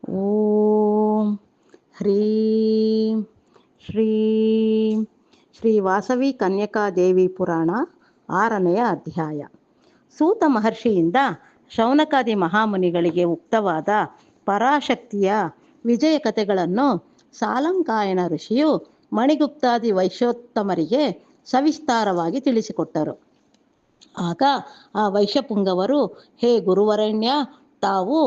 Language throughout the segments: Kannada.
ಓಂ ಹ್ರೀಂ ಶ್ರೀಂ ಶ್ರೀ ವಾಸವಿ ಕನ್ಯಕಾದೇವಿ ಪುರಾಣ 6ನೇ ಅಧ್ಯಾಯ. ಸೂತ ಮಹರ್ಷಿಯಿಂದ ಶೌನಕಾದಿ ಮಹಾಮುನಿಗಳಿಗೆ ಉಕ್ತವಾದ ಪರಾಶಕ್ತಿಯ ವಿಜಯ ಕಥೆಗಳನ್ನು ಸಾಲಂಕಾಯನ ಋಷಿಯು ಮಣಿಗುಪ್ತಾದಿ ವೈಶ್ಯೋತ್ತಮರಿಗೆ ಸವಿಸ್ತಾರವಾಗಿ ತಿಳಿಸಿಕೊಟ್ಟರು. ಆಗ ಆ ವೈಶ್ಯಪುಂಗವರು, ಹೇ ಗುರುವರೆಣ್ಯ, ತಾವು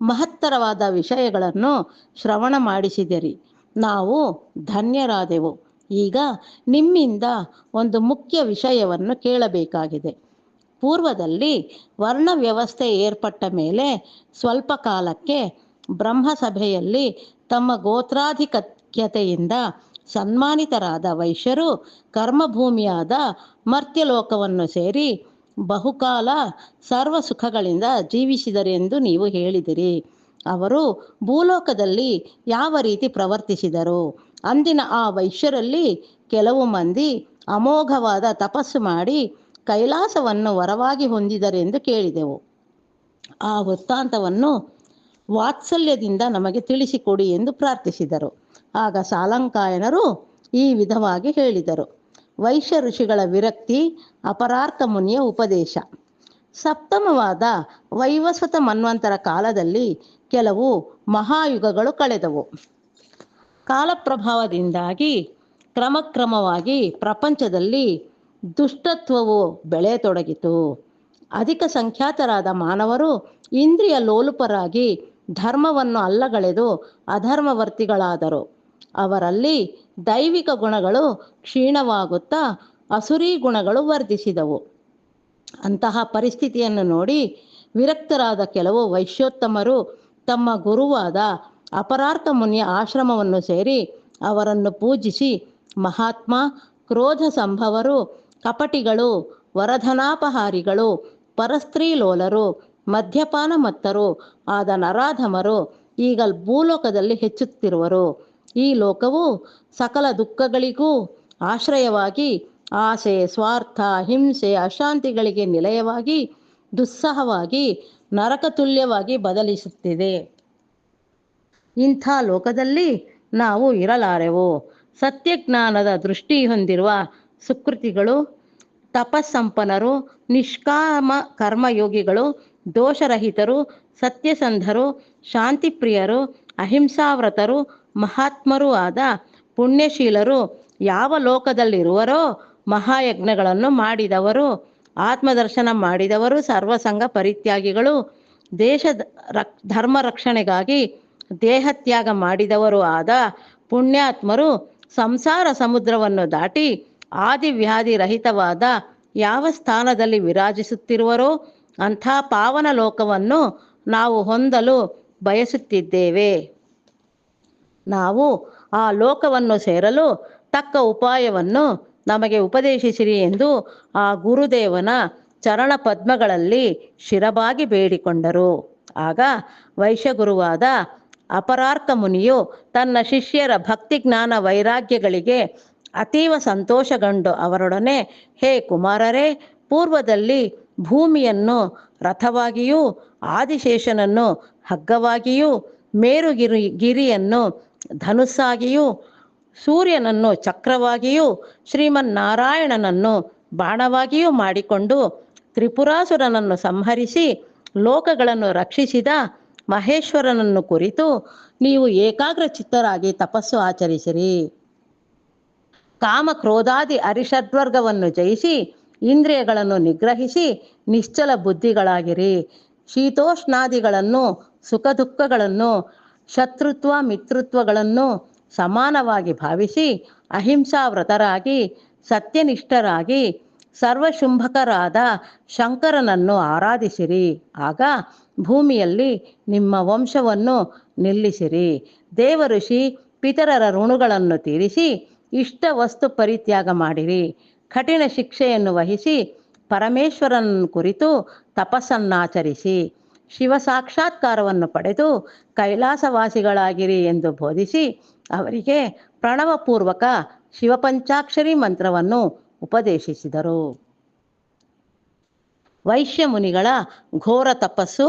ಮಹತ್ತರವಾದ ವಿಷಯಗಳನ್ನು ಶ್ರವಣ ಮಾಡಿಸಿದಿರಿ, ನಾವು ಧನ್ಯರಾದೆವು. ಈಗ ನಿಮ್ಮಿಂದ ಒಂದು ಮುಖ್ಯ ವಿಷಯವನ್ನು ಕೇಳಬೇಕಾಗಿದೆ. ಪೂರ್ವದಲ್ಲಿ ವರ್ಣ ವ್ಯವಸ್ಥೆ ಏರ್ಪಟ್ಟ ಮೇಲೆ ಸ್ವಲ್ಪ ಕಾಲಕ್ಕೆ ಬ್ರಹ್ಮಸಭೆಯಲ್ಲಿ ತಮ್ಮ ಗೋತ್ರಾಧಿಕ್ಯತೆಯಿಂದ ಸನ್ಮಾನಿತರಾದ ವೈಶ್ಯರು ಕರ್ಮಭೂಮಿಯಾದ ಮರ್ತ್ಯಲೋಕವನ್ನು ಸೇರಿ ಬಹುಕಾಲ ಸರ್ವ ಸುಖಗಳಿಂದ ಜೀವಿಸಿದರೆಂದು ನೀವು ಹೇಳಿದಿರಿ. ಅವರು ಭೂಲೋಕದಲ್ಲಿ ಯಾವ ರೀತಿ ಪ್ರವರ್ತಿಸಿದರು? ಅಂದಿನ ಆ ವೈಶ್ಯರಲ್ಲಿ ಕೆಲವು ಮಂದಿ ಅಮೋಘವಾದ ತಪಸ್ಸು ಮಾಡಿ ಕೈಲಾಸವನ್ನು ವರವಾಗಿ ಹೊಂದಿದರೆಂದು ಕೇಳಿದೆವು. ಆ ವೃತ್ತಾಂತವನ್ನು ವಾತ್ಸಲ್ಯದಿಂದ ನಮಗೆ ತಿಳಿಸಿಕೊಡಿ ಎಂದು ಪ್ರಾರ್ಥಿಸಿದರು. ಆಗ ಸಾಲಂಕಾಯನರು ಈ ವಿಧವಾಗಿ ಹೇಳಿದರು. ವೈಶ್ಯ ಋಷಿಗಳ ವಿರಕ್ತಿ, ಅಪರಾರ್ಥ ಮುನಿಯ ಉಪದೇಶ. ಸಪ್ತಮವಾದ ವೈವಸ್ವತ ಮನ್ವಂತರ ಕಾಲದಲ್ಲಿ ಕೆಲವು ಮಹಾಯುಗಗಳು ಕಳೆದವು. ಕಾಲಪ್ರಭಾವದಿಂದಾಗಿ ಕ್ರಮಕ್ರಮವಾಗಿ ಪ್ರಪಂಚದಲ್ಲಿ ದುಷ್ಟತ್ವವು ಬೆಳೆಯತೊಡಗಿತು. ಅಧಿಕ ಸಂಖ್ಯಾತರಾದ ಮಾನವರು ಇಂದ್ರಿಯ ಲೋಲುಪರಾಗಿ ಧರ್ಮವನ್ನು ಅಲ್ಲಗಳೆದು ಅಧರ್ಮವರ್ತಿಗಳಾದರು. ಅವರಲ್ಲಿ ದೈವಿಕ ಗುಣಗಳು ಕ್ಷೀಣವಾಗುತ್ತಾ ಅಸುರೀ ಗುಣಗಳು ವರ್ಧಿಸಿದವು. ಅಂತಹ ಪರಿಸ್ಥಿತಿಯನ್ನು ನೋಡಿ ವಿರಕ್ತರಾದ ಕೆಲವು ವೈಶ್ಯೋತ್ತಮರು ತಮ್ಮ ಗುರುವಾದ ಅಪರಾರ್ಥ ಮುನಿಯ ಆಶ್ರಮವನ್ನು ಸೇರಿ ಅವರನ್ನು ಪೂಜಿಸಿ, ಮಹಾತ್ಮ, ಕ್ರೋಧ ಸಂಭವರು, ಕಪಟಿಗಳು, ವರಧನಾಪಹಾರಿಗಳು, ಪರಸ್ತ್ರೀಲೋಲರು, ಮದ್ಯಪಾನ ಮತ್ತರು ಆದ ನರಾಧಮರು ಈಗ ಭೂಲೋಕದಲ್ಲಿ ಹೆಚ್ಚುತ್ತಿರುವರು. ಈ ಲೋಕವು ಸಕಲ ದುಃಖಗಳಿಗೂ ಆಶ್ರಯವಾಗಿ ಆಸೆ, ಸ್ವಾರ್ಥ, ಹಿಂಸೆ, ಅಶಾಂತಿಗಳಿಗೆ ನಿಲಯವಾಗಿ ದುಸ್ಸಹವಾಗಿ ನರಕತುಲ್ಯವಾಗಿ ಬದಲಿಸುತ್ತಿದೆ. ಇಂಥ ಲೋಕದಲ್ಲಿ ನಾವು ಇರಲಾರೆವು. ಸತ್ಯಜ್ಞಾನದ ದೃಷ್ಟಿ ಹೊಂದಿರುವ ಸುಕೃತಿಗಳು, ತಪಸ್ಸಂಪನ್ನರು, ನಿಷ್ಕಾಮ ಕರ್ಮಯೋಗಿಗಳು, ದೋಷರಹಿತರು, ಸತ್ಯಸಂಧರು, ಶಾಂತಿಪ್ರಿಯರು, ಅಹಿಂಸಾವ್ರತರು, ಮಹಾತ್ಮರೂ ಆದ ಪುಣ್ಯಶೀಲರು ಯಾವ ಲೋಕದಲ್ಲಿರುವರೋ, ಮಹಾಯಜ್ಞಗಳನ್ನು ಮಾಡಿದವರು, ಆತ್ಮದರ್ಶನ ಮಾಡಿದವರು, ಸರ್ವಸಂಗ ಪರಿತ್ಯಾಗಿಗಳು, ಧರ್ಮ ರಕ್ಷಣೆಗಾಗಿ ದೇಹತ್ಯಾಗ ಮಾಡಿದವರು ಆದ ಪುಣ್ಯಾತ್ಮರು ಸಂಸಾರ ಸಮುದ್ರವನ್ನು ದಾಟಿ ಆದಿವ್ಯಾಧಿ ರಹಿತವಾದ ಯಾವ ಸ್ಥಾನದಲ್ಲಿ ವಿರಾಜಿಸುತ್ತಿರುವರೋ ಅಂಥ ಪಾವನ ಲೋಕವನ್ನು ನಾವು ಹೊಂದಲು ಬಯಸುತ್ತಿದ್ದೇವೆ. ನಾವು ಆ ಲೋಕವನ್ನು ಸೇರಲು ತಕ್ಕ ಉಪಾಯವನ್ನು ನಮಗೆ ಉಪದೇಶಿಸಿರಿ ಎಂದು ಆ ಗುರುದೇವನ ಚರಣ ಪದ್ಮಗಳಲ್ಲಿ ಶಿರಬಾಗಿ ಬೇಡಿಕೊಂಡರು. ಆಗ ವೈಶ್ಯಗುರುವಾದ ಅಪರಾರ್ಥ ಮುನಿಯು ತನ್ನ ಶಿಷ್ಯರ ಭಕ್ತಿ ಜ್ಞಾನ ವೈರಾಗ್ಯಗಳಿಗೆ ಅತೀವ ಸಂತೋಷಗೊಂಡು ಅವರೊಡನೆ, ಹೇ ಕುಮಾರರೇ, ಪೂರ್ವದಲ್ಲಿ ಭೂಮಿಯನ್ನು ರಥವಾಗಿಯೂ ಆದಿಶೇಷನನ್ನು ಹಗ್ಗವಾಗಿಯೂ ಮೇರುಗಿರಿಯನ್ನು ಧನುಸ್ಸಾಗಿಯೂ ಸೂರ್ಯನನ್ನು ಚಕ್ರವಾಗಿಯೂ ಶ್ರೀಮನ್ನಾರಾಯಣನನ್ನು ಬಾಣವಾಗಿಯೂ ಮಾಡಿಕೊಂಡು ತ್ರಿಪುರಾಸುರನನ್ನು ಸಂಹರಿಸಿ ಲೋಕಗಳನ್ನು ರಕ್ಷಿಸಿದ ಮಹೇಶ್ವರನನ್ನು ಕುರಿತು ನೀವು ಏಕಾಗ್ರ ಚಿತ್ತರಾಗಿ ತಪಸ್ಸು ಆಚರಿಸಿರಿ. ಕಾಮ ಕ್ರೋಧಾದಿ ಅರಿಷಡ್ವರ್ಗವನ್ನು ಜಯಿಸಿ ಇಂದ್ರಿಯಗಳನ್ನು ನಿಗ್ರಹಿಸಿ ನಿಶ್ಚಲ ಬುದ್ಧಿಗಳಾಗಿರಿ. ಶೀತೋಷ್ಣಾದಿಗಳನ್ನು, ಸುಖ ದುಃಖಗಳನ್ನು, ಶತ್ರುತ್ವ ಮಿತ್ರತ್ವಗಳನ್ನು ಸಮಾನವಾಗಿ ಭಾವಿಸಿ ಅಹಿಂಸಾವ್ರತರಾಗಿ ಸತ್ಯನಿಷ್ಠರಾಗಿ ಸರ್ವಶುಂಭಕರಾದ ಶಂಕರನನ್ನು ಆರಾಧಿಸಿರಿ. ಆಗ ಭೂಮಿಯಲ್ಲಿ ನಿಮ್ಮ ವಂಶವನ್ನು ನಿಲ್ಲಿಸಿರಿ. ದೇವಋಷಿ ಪಿತರರ ಋಣಗಳನ್ನು ತೀರಿಸಿ ಇಷ್ಟ ವಸ್ತು ಪರಿತ್ಯಾಗ ಮಾಡಿರಿ. ಕಠಿಣ ಶಿಕ್ಷೆಯನ್ನು ವಹಿಸಿ ಪರಮೇಶ್ವರನನ್ನು ಕುರಿತು ತಪಸ್ಸನ್ನಾಚರಿಸಿ ಶಿವ ಸಾಕ್ಷಾತ್ಕಾರವನ್ನು ಪಡೆದು ಕೈಲಾಸವಾಸಿಗಳಾಗಿರಿ ಎಂದು ಬೋಧಿಸಿ ಅವರಿಗೆ ಪ್ರಣವಪೂರ್ವಕ ಶಿವಪಂಚಾಕ್ಷರಿ ಮಂತ್ರವನ್ನು ಉಪದೇಶಿಸಿದರು. ವೈಶ್ಯ ಮುನಿಗಳ ಘೋರ ತಪಸ್ಸು,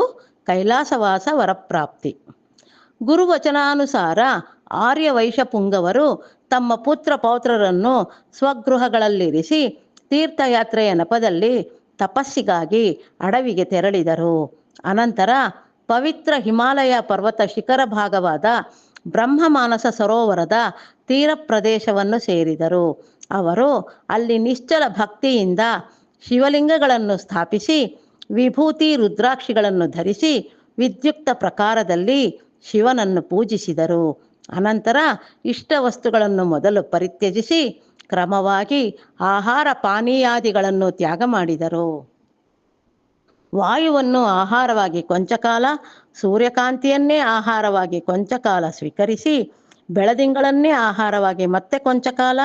ಕೈಲಾಸವಾಸ ವರಪ್ರಾಪ್ತಿ. ಗುರುವಚನಾನುಸಾರ ಆರ್ಯವೈಶ್ಯ ಪುಂಗವರು ತಮ್ಮ ಪುತ್ರ ಪೌತ್ರರನ್ನು ಸ್ವಗೃಹಗಳಲ್ಲಿರಿಸಿ ತೀರ್ಥಯಾತ್ರೆಯ ನೆಪದಲ್ಲಿ ತಪಸ್ಸಿಗಾಗಿ ಅಡವಿಗೆ ತೆರಳಿದರು. ಅನಂತರ ಪವಿತ್ರ ಹಿಮಾಲಯ ಪರ್ವತ ಶಿಖರ ಭಾಗವಾದ ಬ್ರಹ್ಮಮಾನಸ ಸರೋವರದ ತೀರ ಪ್ರದೇಶವನ್ನು ಸೇರಿದರು. ಅವರು ಅಲ್ಲಿ ನಿಶ್ಚಲ ಭಕ್ತಿಯಿಂದ ಶಿವಲಿಂಗಗಳನ್ನು ಸ್ಥಾಪಿಸಿ ವಿಭೂತಿ ರುದ್ರಾಕ್ಷಿಗಳನ್ನು ಧರಿಸಿ ವಿದ್ಯುಕ್ತ ಪ್ರಕಾರದಲ್ಲಿ ಶಿವನನ್ನು ಪೂಜಿಸಿದರು. ಅನಂತರ ಇಷ್ಟ ವಸ್ತುಗಳನ್ನು ಮೊದಲು ಪರಿತ್ಯಜಿಸಿ ಕ್ರಮವಾಗಿ ಆಹಾರ ಪಾನೀಯಾದಿಗಳನ್ನು ತ್ಯಾಗ ಮಾಡಿದರು. ವಾಯುವನ್ನು ಆಹಾರವಾಗಿ ಕೊಂಚಕಾಲ, ಸೂರ್ಯಕಾಂತಿಯನ್ನೇ ಆಹಾರವಾಗಿ ಕೊಂಚಕಾಲ ಸ್ವೀಕರಿಸಿ ಬೆಳದಿಂಗಳನ್ನೇ ಆಹಾರವಾಗಿ ಮತ್ತೆ ಕೊಂಚಕಾಲ,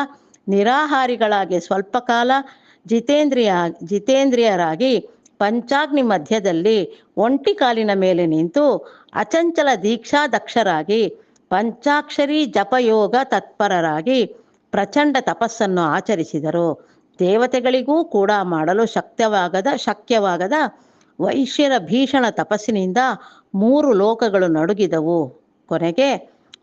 ನಿರಾಹಾರಿಗಳಾಗಿ ಸ್ವಲ್ಪ ಕಾಲ, ಜಿತೇಂದ್ರಿಯರಾಗಿ ಪಂಚಾಗ್ನಿ ಮಧ್ಯದಲ್ಲಿ ಒಂಟಿ ಕಾಲಿನ ಮೇಲೆ ನಿಂತು ಅಚಂಚಲ ದೀಕ್ಷಾದಕ್ಷರಾಗಿ ಪಂಚಾಕ್ಷರಿ ಜಪಯೋಗ ತತ್ಪರರಾಗಿ ಪ್ರಚಂಡ ತಪಸ್ಸನ್ನು ಆಚರಿಸಿದರು. ದೇವತೆಗಳಿಗೂ ಕೂಡ ಮಾಡಲು ಶಕ್ಯವಾಗದ ವೈಶ್ಯರ ಭೀಷಣ ತಪಸ್ಸಿನಿಂದ 3 ಲೋಕಗಳು ನಡುಗಿದವು. ಕೊನೆಗೆ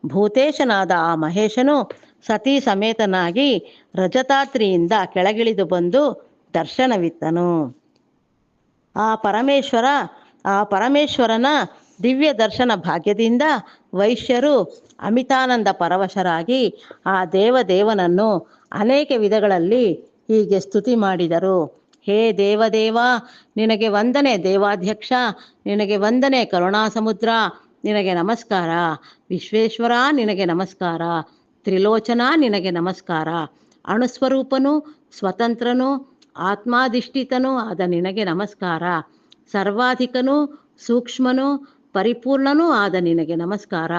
ಭೂತೇಶನಾದ ಆ ಮಹೇಶನು ಸತೀ ಸಮೇತನಾಗಿ ರಜತಾತ್ರಿಯಿಂದ ಕೆಳಗಿಳಿದು ಬಂದು ದರ್ಶನವಿತ್ತನು. ಆ ಪರಮೇಶ್ವರನ ದಿವ್ಯ ದರ್ಶನ ಭಾಗ್ಯದಿಂದ ವೈಶ್ಯರು ಅಮಿತಾನಂದ ಪರವಶರಾಗಿ ಆ ದೇವನನ್ನು ಅನೇಕ ವಿಧಗಳಲ್ಲಿ ಹೀಗೆ ಸ್ತುತಿ ಮಾಡಿದರು. ಹೇ ದೇವದೇವ, ನಿನಗೆ ವಂದನೆ. ದೇವಾಧ್ಯಕ್ಷ, ನಿನಗೆ ವಂದನೆ. ಕರುಣಾಸಮುದ್ರ, ನಿನಗೆ ನಮಸ್ಕಾರ. ವಿಶ್ವೇಶ್ವರ, ನಿನಗೆ ನಮಸ್ಕಾರ. ತ್ರಿಲೋಚನ, ನಿನಗೆ ನಮಸ್ಕಾರ. ಅಣುಸ್ವರೂಪನು, ಸ್ವತಂತ್ರನು, ಆತ್ಮಾಧಿಷ್ಠಿತನೂ ಆದ ನಿನಗೆ ನಮಸ್ಕಾರ. ಸರ್ವಾಧಿಕನೂ ಸೂಕ್ಷ್ಮನೂ ಪರಿಪೂರ್ಣನೂ ಆದ ನಿನಗೆ ನಮಸ್ಕಾರ.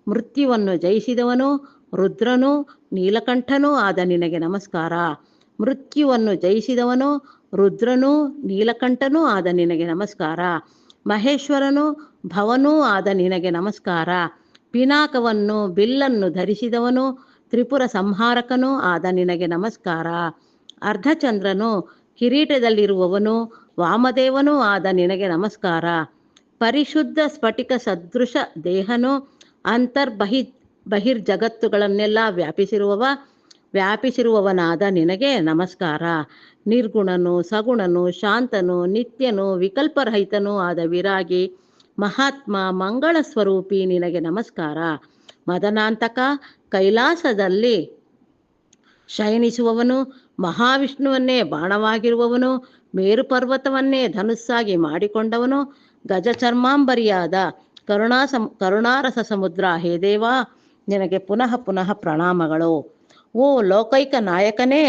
ಮೃತ್ಯುವನ್ನು ಜಯಿಸಿದವನು, ರುದ್ರನೂ ನೀಲಕಂಠನೂ ಆದ ನಿನಗೆ ನಮಸ್ಕಾರ. ಮೃತ್ಯುವನ್ನು ಜಯಿಸಿದವನು, ರುದ್ರನೂ ನೀಲಕಂಠನೂ ಆದ ನಿನಗೆ ನಮಸ್ಕಾರ. ಮಹೇಶ್ವರನು, ಭವನೂ ಆದ ನಿನಗೆ ನಮಸ್ಕಾರ. ಪಿನಾಕವನ್ನು ಬಿಲ್ಲನ್ನು ಧರಿಸಿದವನು, ತ್ರಿಪುರ ಸಂಹಾರಕನೂ ಆದ ನಿನಗೆ ನಮಸ್ಕಾರ. ಅರ್ಧಚಂದ್ರನು, ಕಿರೀಟದಲ್ಲಿರುವವನು, ವಾಮದೇವನೂ ಆದ ನಿನಗೆ ನಮಸ್ಕಾರ. ಪರಿಶುದ್ಧ ಸ್ಫಟಿಕ ಸದೃಶ ದೇಹನು, ಬಹಿರ್ಜಗತ್ತುಗಳನ್ನೆಲ್ಲ ವ್ಯಾಪಿಸಿರುವವನಾದ ನಿನಗೆ ನಮಸ್ಕಾರ. ನಿರ್ಗುಣನು, ಸಗುಣನು, ಶಾಂತನು, ನಿತ್ಯನು, ವಿಕಲ್ಪರಹಿತನೂ ಆದ ವಿರಾಗಿ, ಮಹಾತ್ಮ, ಮಂಗಳ ಸ್ವರೂಪಿ ನಿನಗೆ ನಮಸ್ಕಾರ. ಮದನಾಂತಕ, ಕೈಲಾಸದಲ್ಲಿ ಶಯನಿಸುವವನು, ಮಹಾವಿಷ್ಣುವನ್ನೇ ಬಾಣವಾಗಿರುವವನು, ಮೇರು ಪರ್ವತವನ್ನೇ ಧನುಸ್ಸಾಗಿ ಮಾಡಿಕೊಂಡವನು, ಗಜಚರ್ಮಾಂಬರಿಯಾದ ಕರುಣಾರಸ ಸಮುದ್ರ, ಹೇ ದೇವ, ನಿನಗೆ ಪುನಃ ಪುನಃ ಪ್ರಣಾಮಗಳು. ಓ ಲೋಕೈಕ ನಾಯಕನೇ,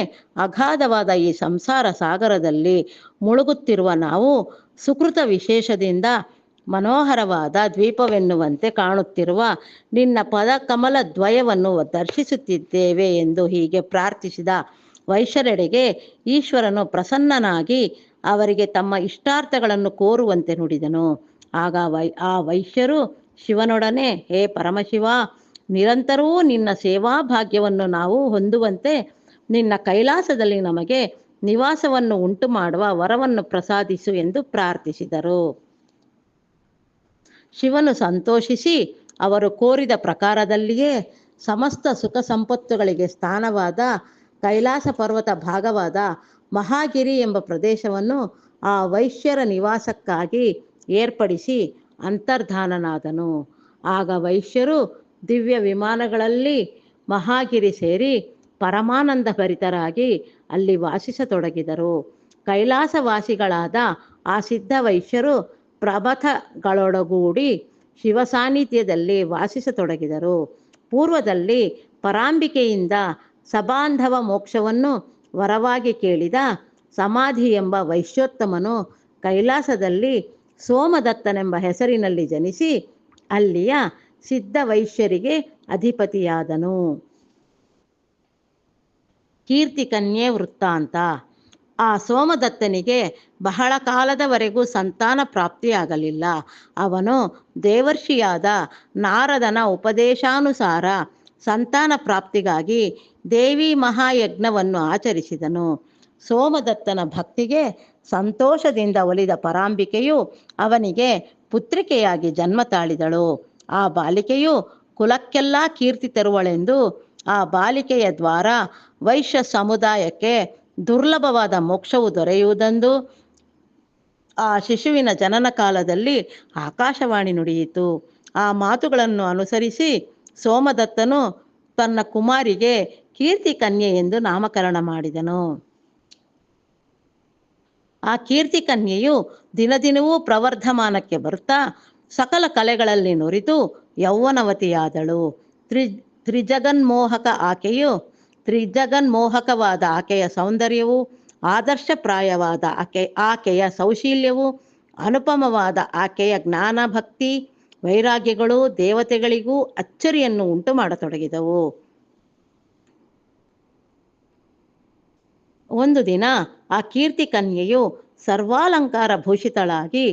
ಅಗಾಧವಾದ ಈ ಸಂಸಾರ ಸಾಗರದಲ್ಲಿ ಮುಳುಗುತ್ತಿರುವ ನಾವು ಸುಕೃತ ವಿಶೇಷದಿಂದ ಮನೋಹರವಾದ ದ್ವೀಪವೆನ್ನುವಂತೆ ಕಾಣುತ್ತಿರುವ ನಿನ್ನ ಪದ ಕಮಲ ದ್ವಯವನ್ನು ದರ್ಶಿಸುತ್ತಿದ್ದೇವೆ ಎಂದು ಹೀಗೆ ಪ್ರಾರ್ಥಿಸಿದ ವೈಶ್ಯರೆಡೆಗೆ ಈಶ್ವರನು ಪ್ರಸನ್ನನಾಗಿ ಅವರಿಗೆ ತಮ್ಮ ಇಷ್ಟಾರ್ಥಗಳನ್ನು ಕೋರುವಂತೆ ನುಡಿದನು. ಆಗ ಆ ವೈಶ್ಯರು ಶಿವನೊಡನೆ, ಹೇ ಪರಮಶಿವ, ನಿರಂತರವೂ ನಿನ್ನ ಸೇವಾ ಭಾಗ್ಯವನ್ನು ನಾವು ಹೊಂದುವಂತೆ ನಿನ್ನ ಕೈಲಾಸದಲ್ಲಿ ನಮಗೆ ನಿವಾಸವನ್ನು ಉಂಟು ಮಾಡುವ ವರವನ್ನು ಪ್ರಸಾದಿಸು ಎಂದು ಪ್ರಾರ್ಥಿಸಿದರು. ಶಿವನು ಸಂತೋಷಿಸಿ ಅವರು ಕೋರಿದ ಪ್ರಕಾರದಲ್ಲಿಯೇ ಸಮಸ್ತ ಸುಖ ಸಂಪತ್ತುಗಳಿಗೆ ಸ್ಥಾನವಾದ ಕೈಲಾಸ ಪರ್ವತ ಭಾಗವಾದ ಮಹಾಗಿರಿ ಎಂಬ ಪ್ರದೇಶವನ್ನು ಆ ವೈಶ್ಯರ ನಿವಾಸಕ್ಕಾಗಿ ಏರ್ಪಡಿಸಿ ಅಂತರ್ಧಾನನಾದನು. ಆಗ ವೈಶ್ಯರು ದಿವ್ಯ ವಿಮಾನಗಳಲ್ಲಿ ಮಹಾಗಿರಿ ಸೇರಿ ಪರಮಾನಂದ ಭರಿತರಾಗಿ ಅಲ್ಲಿ ವಾಸಿಸತೊಡಗಿದರು. ಕೈಲಾಸವಾಸಿಗಳಾದ ಆ ಸಿದ್ಧ ವೈಶ್ಯರು ಪ್ರಬಥಗಳೊಡಗೂಡಿ ಶಿವ ಸಾನ್ನಿಧ್ಯದಲ್ಲಿ ವಾಸಿಸತೊಡಗಿದರು. ಪೂರ್ವದಲ್ಲಿ ಪರಾಂಬಿಕೆಯಿಂದ ಸಬಾಂಧವ ಮೋಕ್ಷವನ್ನು ವರವಾಗಿ ಕೇಳಿದ ಸಮಾಧಿ ಎಂಬ ವೈಶ್ಯೋತ್ತಮನು ಕೈಲಾಸದಲ್ಲಿ ಸೋಮದತ್ತನೆಂಬ ಹೆಸರಿನಲ್ಲಿ ಜನಿಸಿ ಅಲ್ಲಿಯ ಸಿದ್ಧ ವೈಶ್ಯರಿಗೆ ಅಧಿಪತಿಯಾದನು. ಕೀರ್ತಿಕನ್ಯೆ ವೃತ್ತಾಂತ. ಆ ಸೋಮದತ್ತನಿಗೆ ಬಹಳ ಕಾಲದವರೆಗೂ ಸಂತಾನ ಪ್ರಾಪ್ತಿಯಾಗಲಿಲ್ಲ. ಅವನು ದೇವರ್ಷಿಯಾದ ನಾರದನ ಉಪದೇಶಾನುಸಾರ ಸಂತಾನ ಪ್ರಾಪ್ತಿಗಾಗಿ ದೇವಿ ಮಹಾಯಜ್ಞವನ್ನು ಆಚರಿಸಿದನು. ಸೋಮದತ್ತನ ಭಕ್ತಿಗೆ ಸಂತೋಷದಿಂದ ಒಲಿದ ಪರಾಂಬಿಕೆಯು ಅವನಿಗೆ ಪುತ್ರಿಕೆಯಾಗಿ ಜನ್ಮ ತಾಳಿದಳು. ಆ ಬಾಲಿಕೆಯು ಕುಲಕ್ಕೆಲ್ಲ ಕೀರ್ತಿ ತರುವಳೆಂದು ಆ ಬಾಲಿಕೆಯ ದ್ವಾರ ವೈಶ್ಯ ಸಮುದಾಯಕ್ಕೆ ದುರ್ಲಭವಾದ ಮೋಕ್ಷವು ದೊರೆಯುವುದೆಂದು ಆ ಶಿಶುವಿನ ಜನನ ಕಾಲದಲ್ಲಿ ಆಕಾಶವಾಣಿ ನುಡಿಯಿತು. ಆ ಮಾತುಗಳನ್ನು ಅನುಸರಿಸಿ ಸೋಮದತ್ತನು ತನ್ನ ಕುಮಾರಿಗೆ ಕೀರ್ತಿ ಕನ್ಯೆ ಎಂದು ನಾಮಕರಣ ಮಾಡಿದನು. ಆ ಕೀರ್ತಿ ಕನ್ಯೆಯು ದಿನದಿನವೂ ಪ್ರವರ್ಧಮಾನಕ್ಕೆ ಬರುತ್ತಾ ಸಕಲ ಕಲೆಗಳಲ್ಲಿ ನುರಿತು ಯೌವನವತಿಯಾದಳು. ತ್ರಿಜಗನ್ಮೋಹಕವಾದ ಆಕೆಯ ಸೌಂದರ್ಯವು, ಆದರ್ಶಪ್ರಾಯವಾದ ಆಕೆಯ ಸೌಶೀಲ್ಯವು, ಅನುಪಮವಾದ ಆಕೆಯ ಜ್ಞಾನ, ಭಕ್ತಿ, ವೈರಾಗ್ಯಗಳು ದೇವತೆಗಳಿಗೂ ಅಚ್ಚರಿಯನ್ನು ಉಂಟು ಮಾಡತೊಡಗಿದವು. ಒಂದು ದಿನ ಆ ಕೀರ್ತಿ ಕನ್ಯೆಯು ಸರ್ವಾಲಂಕಾರ ಭೂಷಿತಳಾಗಿ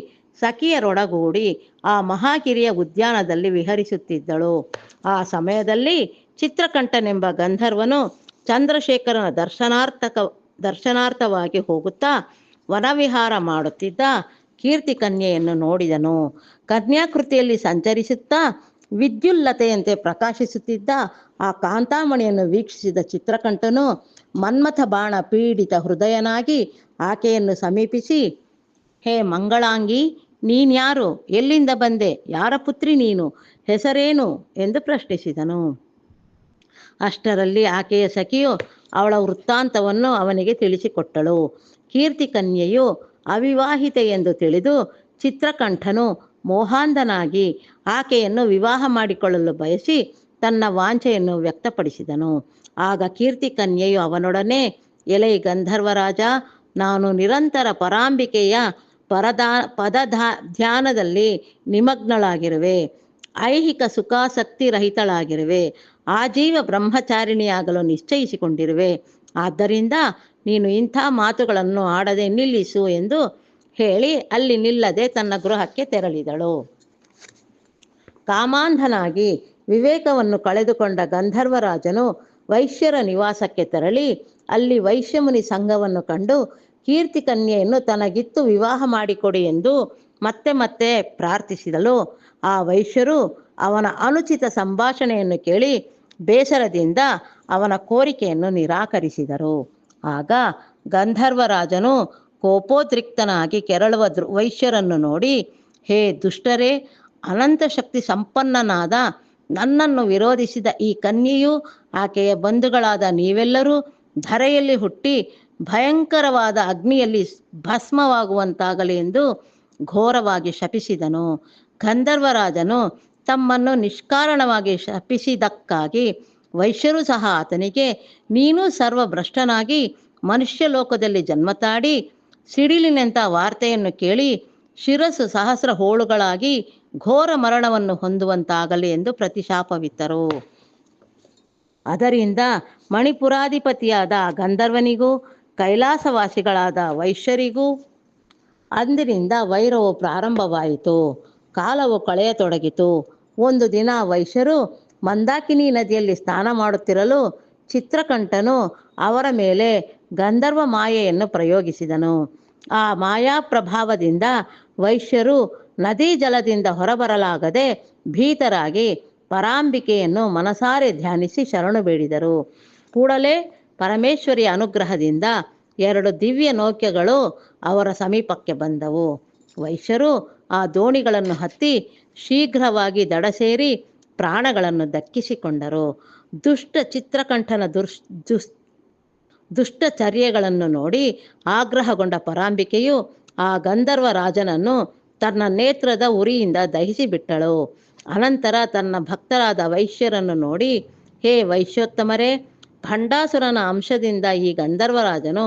ಸಖಿಯರೊಡಗೂಡಿ ಆ ಮಹಾಗಿರಿಯ ಉದ್ಯಾನದಲ್ಲಿ ವಿಹರಿಸುತ್ತಿದ್ದಳು. ಆ ಸಮಯದಲ್ಲಿ ಚಿತ್ರಕಂಠನೆಂಬ ಗಂಧರ್ವನು ಚಂದ್ರಶೇಖರನ ದರ್ಶನಾರ್ಥವಾಗಿ ಹೋಗುತ್ತಾ ವನವಿಹಾರ ಮಾಡುತ್ತಿದ್ದ ಕೀರ್ತಿ ಕನ್ಯೆಯನ್ನು ನೋಡಿದನು. ಕನ್ಯಾಕೃತಿಯಲ್ಲಿ ಸಂಚರಿಸುತ್ತಾ ವಿದ್ಯುಲ್ಲತೆಯಂತೆ ಪ್ರಕಾಶಿಸುತ್ತಿದ್ದ ಆ ಕಾಂತಾಮಣಿಯನ್ನು ವೀಕ್ಷಿಸಿದ ಚಿತ್ರಕಂಠನು ಮನ್ಮಥ ಬಾಣ ಪೀಡಿತ ಹೃದಯನಾಗಿ ಆಕೆಯನ್ನು ಸಮೀಪಿಸಿ, ಹೇ ಮಂಗಳಾಂಗಿ, ನೀನ್ಯಾರು? ಎಲ್ಲಿಂದ ಬಂದೆ? ಯಾರ ಪುತ್ರಿ ನೀನು? ಹೆಸರೇನು? ಎಂದು ಪ್ರಶ್ನಿಸಿದನು. ಅಷ್ಟರಲ್ಲಿ ಆಕೆಯ ಸಖಿಯು ಅವಳ ವೃತ್ತಾಂತವನ್ನು ಅವನಿಗೆ ತಿಳಿಸಿಕೊಟ್ಟಳು. ಕೀರ್ತಿ ಕನ್ಯೆಯು ಅವಿವಾಹಿತೆ ಎಂದು ತಿಳಿದು ಚಿತ್ರಕಂಠನು ಮೋಹಾಂಧನಾಗಿ ಆಕೆಯನ್ನು ವಿವಾಹ ಮಾಡಿಕೊಳ್ಳಲು ಬಯಸಿ ತನ್ನ ವಾಂಛೆಯನ್ನು ವ್ಯಕ್ತಪಡಿಸಿದನು. ಆಗ ಕೀರ್ತಿ ಕನ್ಯೆಯು ಅವನೊಡನೆ, ಎಲೈ ಗಂಧರ್ವರಾಜ, ನಾನು ನಿರಂತರ ಪರಾಂಬಿಕೆಯ ಧ್ಯಾನದಲ್ಲಿ ನಿಮಗ್ನಳಾಗಿರುವೆ. ಐಹಿಕ ಸುಖಾಸಕ್ತಿ ರಹಿತಳಾಗಿರುವೆ. ಆಜೀವ ಬ್ರಹ್ಮಚಾರಿಣಿಯಾಗಲು ನಿಶ್ಚಯಿಸಿಕೊಂಡಿರುವೆ. ಆದ್ದರಿಂದ ನೀನು ಇಂಥ ಮಾತುಗಳನ್ನು ಆಡದೆ ನಿಲ್ಲಿಸು ಎಂದು ಹೇಳಿ ಅಲ್ಲಿ ನಿಲ್ಲದೆ ತನ್ನ ಗೃಹಕ್ಕೆ ತೆರಳಿದಳು. ಕಾಮಾಂಧನಾಗಿ ವಿವೇಕವನ್ನು ಕಳೆದುಕೊಂಡ ಗಂಧರ್ವರಾಜನು ವೈಶ್ಯರ ನಿವಾಸಕ್ಕೆ ತೆರಳಿ ಅಲ್ಲಿ ವೈಶ್ಯಮುನಿ ಸಂಘವನ್ನು ಕಂಡು ಕೀರ್ತಿ ಕನ್ಯೆಯನ್ನು ತನಗಿತ್ತು ವಿವಾಹ ಮಾಡಿಕೊಡಿ ಎಂದು ಮತ್ತೆ ಮತ್ತೆ ಪ್ರಾರ್ಥಿಸಿದಳು. ಆ ವೈಶ್ಯರು ಅವನ ಅನುಚಿತ ಸಂಭಾಷಣೆಯನ್ನು ಕೇಳಿ ಬೇಸರದಿಂದ ಅವನ ಕೋರಿಕೆಯನ್ನು ನಿರಾಕರಿಸಿದರು. ಆಗ ಗಂಧರ್ವರಾಜನು ಕೋಪೋದ್ರಿಕ್ತನಾಗಿ ಕೆರಳುವ ವೈಶ್ಯರನ್ನು ನೋಡಿ, ಹೇ ದುಷ್ಟರೇ, ಅನಂತ ಶಕ್ತಿ ಸಂಪನ್ನನಾದ ನನ್ನನ್ನು ವಿರೋಧಿಸಿದ ಈ ಕನ್ಯೆಯು ಆಕೆಯ ಬಂಧುಗಳಾದ ನೀವೆಲ್ಲರೂ ಧರೆಯಲ್ಲಿ ಹುಟ್ಟಿ ಭಯಂಕರವಾದ ಅಗ್ನಿಯಲ್ಲಿ ಭಸ್ಮವಾಗುವಂತಾಗಲಿ ಎಂದು ಘೋರವಾಗಿ ಶಪಿಸಿದನು. ಗಂಧರ್ವರಾಜನು ತಮ್ಮನ್ನು ನಿಷ್ಕಾರಣವಾಗಿ ಶಪಿಸಿದ್ದಕ್ಕಾಗಿ ವೈಶ್ಯರು ಸಹ ಆತನಿಗೆ, ನೀನು ಸರ್ವಭ್ರಷ್ಟನಾಗಿ ಮನುಷ್ಯ ಲೋಕದಲ್ಲಿ ಜನ್ಮತಾಡಿ ಸಿಡಿಲಿನಂಥ ವಾರ್ತೆಯನ್ನು ಕೇಳಿ ಶಿರಸ್ಸು ಸಹಸ್ರ ಹೋಳುಗಳಾಗಿ ಘೋರ ಮರಣವನ್ನು ಹೊಂದುವಂತಾಗಲಿ ಎಂದು ಪ್ರತಿಶಾಪವಿತ್ತರು. ಅದರಿಂದ ಮಣಿಪುರಾಧಿಪತಿಯಾದ ಗಂಧರ್ವನಿಗೂ ಕೈಲಾಸವಾಸಿಗಳಾದ ವೈಶ್ಯರಿಗೂ ಅಂದಿನಿಂದ ವೈರವು ಪ್ರಾರಂಭವಾಯಿತು. ಕಾಲವು ಕಳೆಯತೊಡಗಿತು. ಒಂದು ದಿನ ವೈಶ್ಯರು ಮಂದಾಕಿನಿ ನದಿಯಲ್ಲಿ ಸ್ನಾನ ಮಾಡುತ್ತಿರಲು ಚಿತ್ರಕಂಠನು ಅವರ ಮೇಲೆ ಗಂಧರ್ವ ಮಾಯೆಯನ್ನು ಪ್ರಯೋಗಿಸಿದನು. ಆ ಮಾಯಾ ಪ್ರಭಾವದಿಂದ ವೈಶ್ಯರು ನದಿ ಜಲದಿಂದ ಹೊರಬರಲಾಗದೆ ಭೀತರಾಗಿ ಪರಾಂಬಿಕೆಯನ್ನು ಮನಸಾರೆ ಧ್ಯಾನಿಸಿ ಶರಣು ಬೇಡಿದರು. ಕೂಡಲೇ ಪರಮೇಶ್ವರಿಯ ಅನುಗ್ರಹದಿಂದ 2 ದಿವ್ಯ ನೌಕೆಗಳು ಅವರ ಸಮೀಪಕ್ಕೆ ಬಂದವು. ವೈಶ್ಯರು ಆ ದೋಣಿಗಳನ್ನು ಹತ್ತಿ ಶೀಘ್ರವಾಗಿ ದಡ ಸೇರಿ ಪ್ರಾಣಗಳನ್ನು ದಕ್ಕಿಸಿಕೊಂಡರು. ದುಷ್ಟ ಚಿತ್ರಕಂಠನ ದುಷ್ಟಚರ್ಯೆಗಳನ್ನು ನೋಡಿ ಆಗ್ರಹಗೊಂಡ ಪರಾಂಬಿಕೆಯು ಆ ಗಂಧರ್ವ ರಾಜನನ್ನು ತನ್ನ ನೇತ್ರದ ಉರಿಯಿಂದ ದಹಿಸಿಬಿಟ್ಟಳು. ಅನಂತರ ತನ್ನ ಭಕ್ತರಾದ ವೈಶ್ಯರನ್ನು ನೋಡಿ, ಹೇ ವೈಶ್ಯೋತ್ತಮರೇ, ಭಂಡಾಸುರನ ಅಂಶದಿಂದ ಈ ಗಂಧರ್ವರಾಜನು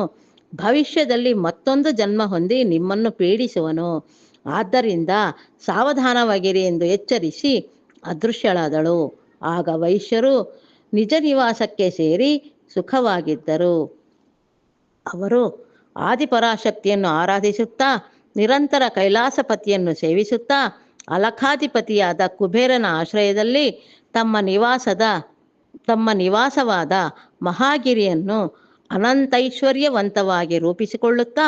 ಭವಿಷ್ಯದಲ್ಲಿ ಮತ್ತೊಂದು ಜನ್ಮ ಹೊಂದಿ ನಿಮ್ಮನ್ನು ಪೀಡಿಸುವನು. ಆದ್ದರಿಂದ ಸಾವಧಾನವಾಗಿರಿ ಎಂದು ಎಚ್ಚರಿಸಿ ಅದೃಶ್ಯಳಾದಳು. ಆಗ ವೈಶ್ಯರು ನಿಜ ನಿವಾಸಕ್ಕೆ ಸೇರಿ ಸುಖವಾಗಿದ್ದರು. ಅವರು ಆದಿಪರಾಶಕ್ತಿಯನ್ನು ಆರಾಧಿಸುತ್ತಾ ನಿರಂತರ ಕೈಲಾಸಪತಿಯನ್ನು ಸೇವಿಸುತ್ತಾ ಅಲಖಾಧಿಪತಿಯಾದ ಕುಬೇರನ ಆಶ್ರಯದಲ್ಲಿ ತಮ್ಮ ನಿವಾಸವಾದ ಮಹಾಗಿರಿಯನ್ನು ಅನಂತೈಶ್ವರ್ಯವಂತವಾಗಿ ರೂಪಿಸಿಕೊಳ್ಳುತ್ತಾ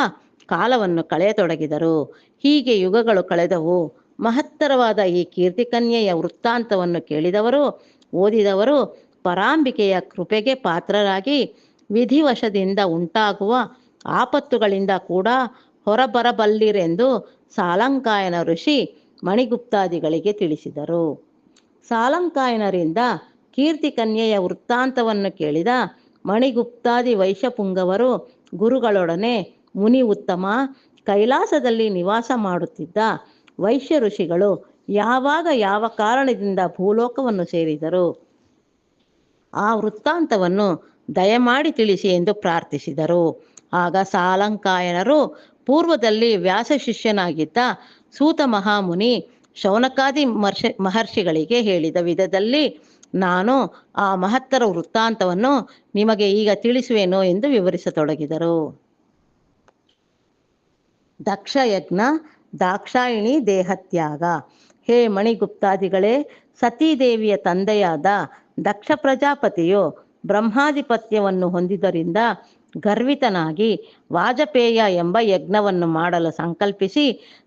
ಕಾಲವನ್ನು ಕಳೆಯತೊಡಗಿದರು. ಹೀಗೆ ಯುಗಗಳು ಕಳೆದವು. ಮಹತ್ತರವಾದ ಈ ಕೀರ್ತಿಕನ್ಯೆಯ ವೃತ್ತಾಂತವನ್ನು ಕೇಳಿದವರು ಓದಿದವರು ಪರಾಂಬಿಕೆಯ ಕೃಪೆಗೆ ಪಾತ್ರರಾಗಿ ವಿಧಿವಶದಿಂದ ಉಂಟಾಗುವ ಆಪತ್ತುಗಳಿಂದ ಕೂಡ ಹೊರಬರಬಲ್ಲಿರೆಂದು ಸಾಲಂಕಾಯನ ಋಷಿ ಮಣಿಗುಪ್ತಾದಿಗಳಿಗೆ ತಿಳಿಸಿದರು. ಸಾಲಂಕಾಯನರಿಂದ ಕೀರ್ತಿಕನ್ಯೆಯ ವೃತ್ತಾಂತವನ್ನು ಕೇಳಿದ ಮಣಿಗುಪ್ತಾದಿ ವೈಶ್ಯಪುಂಗವರು ಗುರುಗಳೊಡನೆ ಮುನಿ ಉತ್ತಮ ಕೈಲಾಸದಲ್ಲಿ ನಿವಾಸ ಮಾಡುತ್ತಿದ್ದ ವೈಶ್ಯ ಋಷಿಗಳು ಯಾವಾಗ ಯಾವ ಕಾರಣದಿಂದ ಭೂಲೋಕವನ್ನು ಸೇರಿದರು, ಆ ವೃತ್ತಾಂತವನ್ನು ದಯಮಾಡಿ ತಿಳಿಸಿ ಎಂದು ಪ್ರಾರ್ಥಿಸಿದರು. ಆಗ ಸಾಲಂಕಾಯನರು ಪೂರ್ವದಲ್ಲಿ ವ್ಯಾಸ ಶಿಷ್ಯನಾಗಿದ್ದ ಸೂತ ಮಹಾಮುನಿ ಶೌನಕಾದಿ ಮಹರ್ಷಿಗಳಿಗೆ ಹೇಳಿದ ವಿಧದಲ್ಲಿ ನಾನು ಆ ಮಹತ್ತರ ವೃತ್ತಾಂತವನ್ನು ನಿಮಗೆ ಈಗ ತಿಳಿಸುವೆನು ಎಂದು ವಿವರಿಸತೊಡಗಿದರು. ದಕ್ಷಯಜ್ಞ ದಾಕ್ಷಾಯಿಣಿ ದೇಹತ್ಯಾಗ. ಹೇ ಮಣಿಗುಪ್ತಾದಿಗಳೇ, ಸತೀದೇವಿಯ ತಂದೆಯಾದ ದಕ್ಷ ಪ್ರಜಾಪತಿಯು ಬ್ರಹ್ಮಾಧಿಪತ್ಯವನ್ನು ಹೊಂದಿದ್ದರಿಂದ ಗರ್ವಿತನಾಗಿ ವಾಜಪೇಯ ಎಂಬ ಯಜ್ಞವನ್ನು ಮಾಡಲು ಸಂಕಲ್ಪಿಸಿ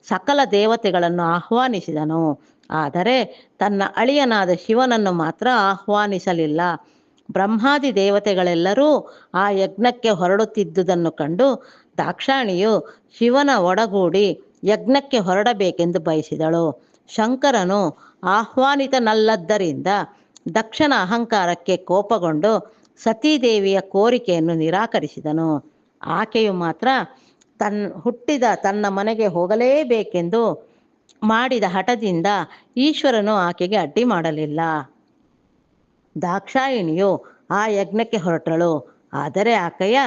ಸಕಲ ದೇವತೆಗಳನ್ನು ಆಹ್ವಾನಿಸಿದನು. ಆದರೆ ತನ್ನ ಅಳಿಯನಾದ ಶಿವನನ್ನು ಮಾತ್ರ ಆಹ್ವಾನಿಸಲಿಲ್ಲ. ಬ್ರಹ್ಮಾದಿ ದೇವತೆಗಳೆಲ್ಲರೂ ಆ ಯಜ್ಞಕ್ಕೆ ಹೊರಡುತ್ತಿದ್ದುದನ್ನು ಕಂಡು ದಾಕ್ಷಾಣಿಯು ಶಿವನ ಒಡಗೂಡಿ ಯಜ್ಞಕ್ಕೆ ಹೊರಡಬೇಕೆಂದು ಬಯಸಿದಳು. ಶಂಕರನು ಆಹ್ವಾನಿತನಲ್ಲದ್ದರಿಂದ ದಕ್ಷನ ಅಹಂಕಾರಕ್ಕೆ ಕೋಪಗೊಂಡು ಸತೀದೇವಿಯ ಕೋರಿಕೆಯನ್ನು ನಿರಾಕರಿಸಿದನು. ಆಕೆಯು ಮಾತ್ರ ಹುಟ್ಟಿದ ತನ್ನ ಮನೆಗೆ ಹೋಗಲೇಬೇಕೆಂದು ಮಾಡಿದ ಹಠದಿಂದ ಈಶ್ವರನು ಆಕೆಗೆ ಅಡ್ಡಿ ಮಾಡಲಿಲ್ಲ. ದಾಕ್ಷಾಯಿಣಿಯು ಆ ಯಜ್ಞಕ್ಕೆ ಹೊರಟಳು. ಆದರೆ ಆಕೆಯ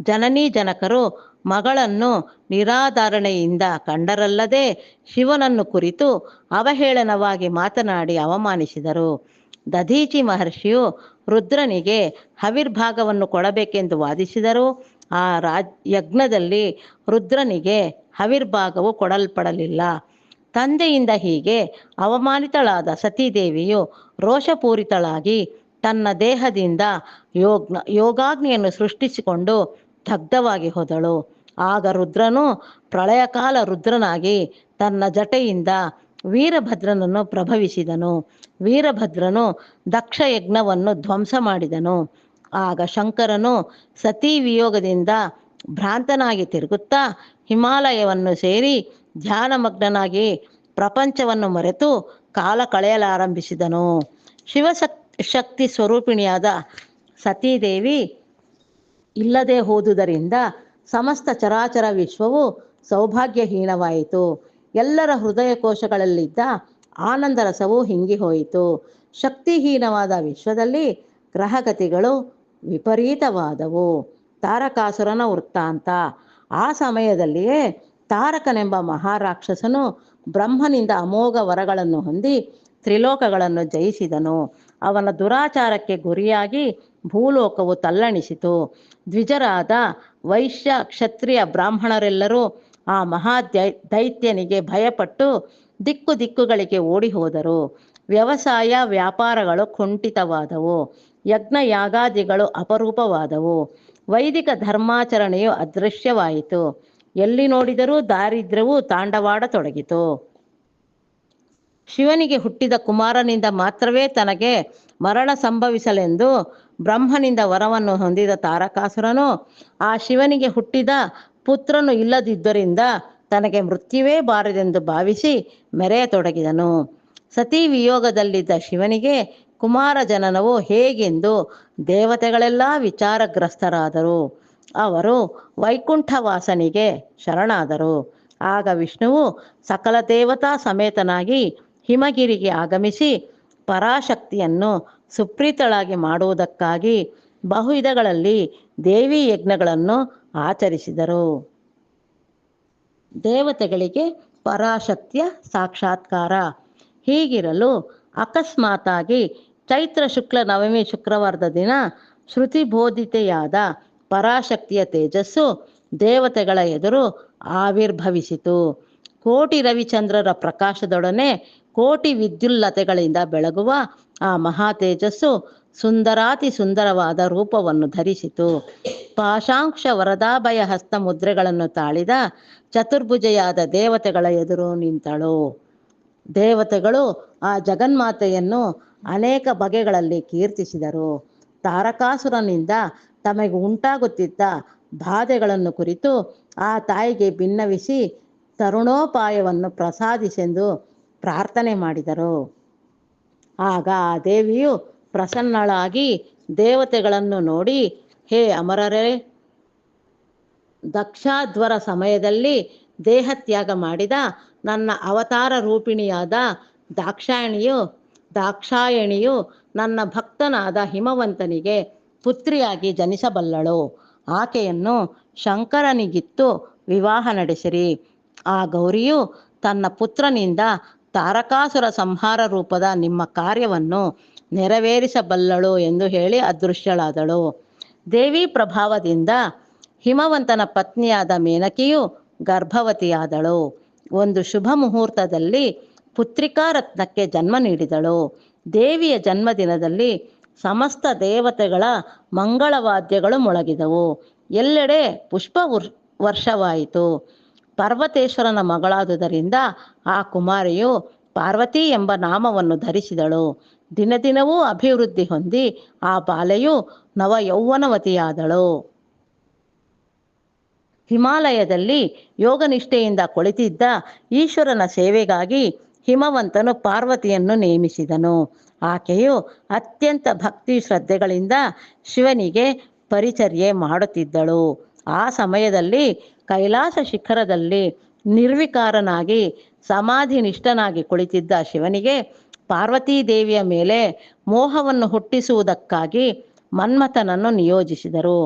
ಜನನೀ ಜನಕರು ಮಗಳನ್ನು ನಿರಾಧಾರಣೆಯಿಂದ ಕಂಡರಲ್ಲದೆ ಶಿವನನ್ನು ಕುರಿತು ಅವಹೇಳನವಾಗಿ ಮಾತನಾಡಿ ಅವಮಾನಿಸಿದರು. ದಧೀಚಿ ಮಹರ್ಷಿಯು ರುದ್ರನಿಗೆ ಹವಿರ್ಭಾಗವನ್ನು ಕೊಡಬೇಕೆಂದು ವಾದಿಸಿದರು. ಆ ಯಜ್ಞದಲ್ಲಿ ರುದ್ರನಿಗೆ ಹವಿರ್ಭಾಗವು ಕೊಡಲ್ಪಡಲಿಲ್ಲ. ತಂದೆಯಿಂದ ಹೀಗೆ ಅವಮಾನಿತಳಾದ ಸತೀದೇವಿಯು ರೋಷಪೂರಿತಳಾಗಿ ತನ್ನ ದೇಹದಿಂದ ಯೋಗಾಗ್ನಿಯನ್ನು ಸೃಷ್ಟಿಸಿಕೊಂಡು ದಗ್ಧವಾಗಿ ಹೋದಳು. ಆಗ ರುದ್ರನು ಪ್ರಳಯಕಾಲ ರುದ್ರನಾಗಿ ತನ್ನ ಜಟೆಯಿಂದ ವೀರಭದ್ರನನ್ನು ಪ್ರಭವಿಸಿದನು. ವೀರಭದ್ರನು ದಕ್ಷ ಯಜ್ಞವನ್ನು ಧ್ವಂಸ ಮಾಡಿದನು. ಆಗ ಶಂಕರನು ಸತೀ ವಿಯೋಗದಿಂದ ಭ್ರಾಂತನಾಗಿ ತಿರುಗುತ್ತಾ ಹಿಮಾಲಯವನ್ನು ಸೇರಿ ಧ್ಯಾನಮಗ್ನನಾಗಿ ಪ್ರಪಂಚವನ್ನು ಮರೆತು ಕಾಲ ಕಳೆಯಲಾರಂಭಿಸಿದನು. ಶಿವಶಕ್ತಿ ಸ್ವರೂಪಿಣಿಯಾದ ಸತೀದೇವಿ ಇಲ್ಲದೆ ಹೋದುದರಿಂದ ಸಮಸ್ತ ಚರಾಚರ ವಿಶ್ವವು ಸೌಭಾಗ್ಯಹೀನವಾಯಿತು. ಎಲ್ಲರ ಹೃದಯ ಕೋಶಗಳಲ್ಲಿದ್ದ ಆನಂದ ರಸವು ಹಿಂಗಿ ಹೋಯಿತು. ಶಕ್ತಿಹೀನವಾದ ವಿಶ್ವದಲ್ಲಿ ಗ್ರಹಗತಿಗಳು ವಿಪರೀತವಾದವು. ತಾರಕಾಸುರನ ವೃತ್ತಾಂತ. ಆ ಸಮಯದಲ್ಲಿಯೇ ತಾರಕನೆಂಬ ಮಹಾರಾಕ್ಷಸನು ಬ್ರಹ್ಮನಿಂದ ಅಮೋಘ ವರಗಳನ್ನು ಹೊಂದಿ ತ್ರಿಲೋಕಗಳನ್ನು ಜಯಿಸಿದನು. ಅವನ ದುರಾಚಾರಕ್ಕೆ ಗುರಿಯಾಗಿ ಭೂಲೋಕವು ತಲ್ಲಣಿಸಿತು. ದ್ವಿಜರಾದ ವೈಶ್ಯ ಕ್ಷತ್ರಿಯ ಬ್ರಾಹ್ಮಣರೆಲ್ಲರೂ ಆ ದೈತ್ಯನಿಗೆ ಭಯಪಟ್ಟು ದಿಕ್ಕು ದಿಕ್ಕುಗಳಿಗೆ ಓಡಿ ಹೋದರು. ವ್ಯವಸಾಯ ವ್ಯಾಪಾರಗಳು ಕುಂಠಿತವಾದವು. ಯಜ್ಞ ಯಾಗಾದಿಗಳು ಅಪರೂಪವಾದವು. ವೈದಿಕ ಧರ್ಮಾಚರಣೆಯು ಅದೃಶ್ಯವಾಯಿತು. ಎಲ್ಲಿ ನೋಡಿದರೂ ದಾರಿದ್ರ್ಯವು ತಾಂಡವಾಡತೊಡಗಿತು. ಶಿವನಿಗೆ ಹುಟ್ಟಿದ ಕುಮಾರನಿಂದ ಮಾತ್ರವೇ ತನಗೆ ಮರಣ ಸಂಭವಿಸಲೆಂದು ಬ್ರಹ್ಮನಿಂದ ವರವನ್ನು ಹೊಂದಿದ ತಾರಕಾಸುರನು ಆ ಶಿವನಿಗೆ ಹುಟ್ಟಿದ ಪುತ್ರನು ಇಲ್ಲದಿದ್ದರಿಂದ ತನಗೆ ಮೃತ್ಯುವೇ ಬಾರದೆಂದು ಭಾವಿಸಿ ಮೆರೆಯತೊಡಗಿದನು. ಸತೀ ವಿಯೋಗದಲ್ಲಿದ್ದ ಶಿವನಿಗೆ ಕುಮಾರ ಜನನವು ಹೇಗೆಂದು ದೇವತೆಗಳೆಲ್ಲ ವಿಚಾರಗ್ರಸ್ತರಾದರು. ಅವರು ವೈಕುಂಠವಾಸನಿಗೆ ಶರಣಾದರು. ಆಗ ವಿಷ್ಣುವು ಸಕಲ ದೇವತಾ ಸಮೇತನಾಗಿ ಹಿಮಗಿರಿಗೆ ಆಗಮಿಸಿ ಪರಾಶಕ್ತಿಯನ್ನು ಸುಪ್ರೀತಳಾಗಿ ಮಾಡುವುದಕ್ಕಾಗಿ ಬಹುವಿಧಗಳಲ್ಲಿ ದೇವಿ ಯಜ್ಞಗಳನ್ನು ಆಚರಿಸಿದರು. ದೇವತೆಗಳಿಗೆ ಪರಾಶಕ್ತಿಯ ಸಾಕ್ಷಾತ್ಕಾರ. ಹೀಗಿರಲು ಅಕಸ್ಮಾತಾಗಿ ಚೈತ್ರ ಶುಕ್ಲ ನವಮಿ ಶುಕ್ರವಾರದ ದಿನ ಶ್ರುತಿಬೋಧಿತೆಯಾದ ಪರಾಶಕ್ತಿಯ ತೇಜಸ್ಸು ದೇವತೆಗಳ ಎದುರು ಆವಿರ್ಭವಿಸಿತು. ಕೋಟಿ ರವಿಚಂದ್ರರ ಪ್ರಕಾಶದೊಡನೆ ಕೋಟಿ ವಿದ್ಯುಲ್ಲತೆಗಳಿಂದ ಬೆಳಗುವ ಆ ಮಹಾ ತೇಜಸ್ಸು ಸುಂದರಾತಿ ಸುಂದರವಾದ ರೂಪವನ್ನು ಧರಿಸಿತು. ಪಾಶಾಂಶ ವರದಾಭಯ ಹಸ್ತ ಮುದ್ರೆಗಳನ್ನು ತಾಳಿದ ಚತುರ್ಭುಜೆಯಾದ ದೇವತೆಗಳ ಎದುರು ನಿಂತಳು. ದೇವತೆಗಳು ಆ ಜಗನ್ಮಾತೆಯನ್ನು ಅನೇಕ ಬಗೆಗಳಲ್ಲಿ ಕೀರ್ತಿಸಿದರು. ತಾರಕಾಸುರನಿಂದ ತಮಗೆ ಉಂಟಾಗುತ್ತಿದ್ದ ಬಾಧೆಗಳನ್ನು ಕುರಿತು ಆ ತಾಯಿಗೆ ಭಿನ್ನವಿಸಿ ತರುಣೋಪಾಯವನ್ನು ಪ್ರಸಾದಿಸೆಂದು ಪ್ರಾರ್ಥನೆ ಮಾಡಿದರು. ಆಗ ಆ ದೇವಿಯು ಪ್ರಸನ್ನಳಾಗಿ ದೇವತೆಗಳನ್ನು ನೋಡಿ, ಹೇ ಅಮರರೇ, ದಕ್ಷಾಧ್ವರ ಸಮಯದಲ್ಲಿ ದೇಹತ್ಯಾಗ ಮಾಡಿದ ನನ್ನ ಅವತಾರ ರೂಪಿಣಿಯಾದ ದಾಕ್ಷಾಯಣಿಯು ನನ್ನ ಭಕ್ತನಾದ ಹಿಮವಂತನಿಗೆ ಪುತ್ರಿಯಾಗಿ ಜನಿಸಬಲ್ಲಳು. ಆಕೆಯನ್ನು ಶಂಕರನಿಗಿತ್ತು ವಿವಾಹ ನಡೆಸಿರಿ. ಆ ಗೌರಿಯು ತನ್ನ ಪುತ್ರನಿಂದ ತಾರಕಾಸುರ ಸಂಹಾರ ರೂಪದ ನಿಮ್ಮ ಕಾರ್ಯವನ್ನು ನೆರವೇರಿಸಬಲ್ಲಳು ಎಂದು ಹೇಳಿ ಅದೃಶ್ಯಳಾದಳು. ದೇವಿ ಪ್ರಭಾವದಿಂದ ಹಿಮವಂತನ ಪತ್ನಿಯಾದ ಮೇನಕೆಯು ಗರ್ಭವತಿಯಾದಳು. ಒಂದು ಶುಭ ಮುಹೂರ್ತದಲ್ಲಿ ಪುತ್ರಿಕಾ ರತ್ನಕ್ಕೆ ಜನ್ಮ ನೀಡಿದಳು. ದೇವಿಯ ಜನ್ಮದಿನದಲ್ಲಿ ಸಮಸ್ತ ದೇವತೆಗಳ ಮಂಗಳವಾದ್ಯಗಳು ಮೊಳಗಿದವು. ಎಲ್ಲೆಡೆ ಪುಷ್ಪ ವರ್ಷವಾಯಿತು. ಪರ್ವತೇಶ್ವರನ ಮಗಳಾದುದರಿಂದ ಆ ಕುಮಾರಿಯು ಪಾರ್ವತಿ ಎಂಬ ನಾಮವನ್ನು ಧರಿಸಿದಳು. ದಿನದಿನವೂ ಅಭಿವೃದ್ಧಿ ಹೊಂದಿ ಆ ಬಾಲೆಯು ನವ ಯೌವನವತಿಯಾದಳು. ಹಿಮಾಲಯದಲ್ಲಿ ಯೋಗನಿಷ್ಠೆಯಿಂದ ಕುಳಿತಿದ್ದ ಈಶ್ವರನ ಸೇವೆಗಾಗಿ ಹಿಮವಂತನು ಪಾರ್ವತಿಯನ್ನು ನೇಮಿಸಿದನು. ಆಕೆಯು ಅತ್ಯಂತ ಭಕ್ತಿ ಶ್ರದ್ಧೆಗಳಿಂದ ಶಿವನಿಗೆ ಪರಿಚರ್ಯೆ ಮಾಡುತ್ತಿದ್ದಳು. ಆ ಸಮಯದಲ್ಲಿ ಕೈಲಾಸ ಶಿಖರದಲ್ಲಿ ನಿರ್ವಿಕಾರನಾಗಿ ಸಮಾಧಿನಿಷ್ಠನಾಗಿ ಕುಳಿತಿದ್ದ ಶಿವನಿಗೆ ಪಾರ್ವತೀ ದೇವಿಯ ಮೇಲೆ ಮೋಹವನ್ನು ಹುಟ್ಟಿಸುವುದಕ್ಕಾಗಿ ಮನ್ಮಥನನ್ನು ನಿಯೋಜಿಸಿದರು.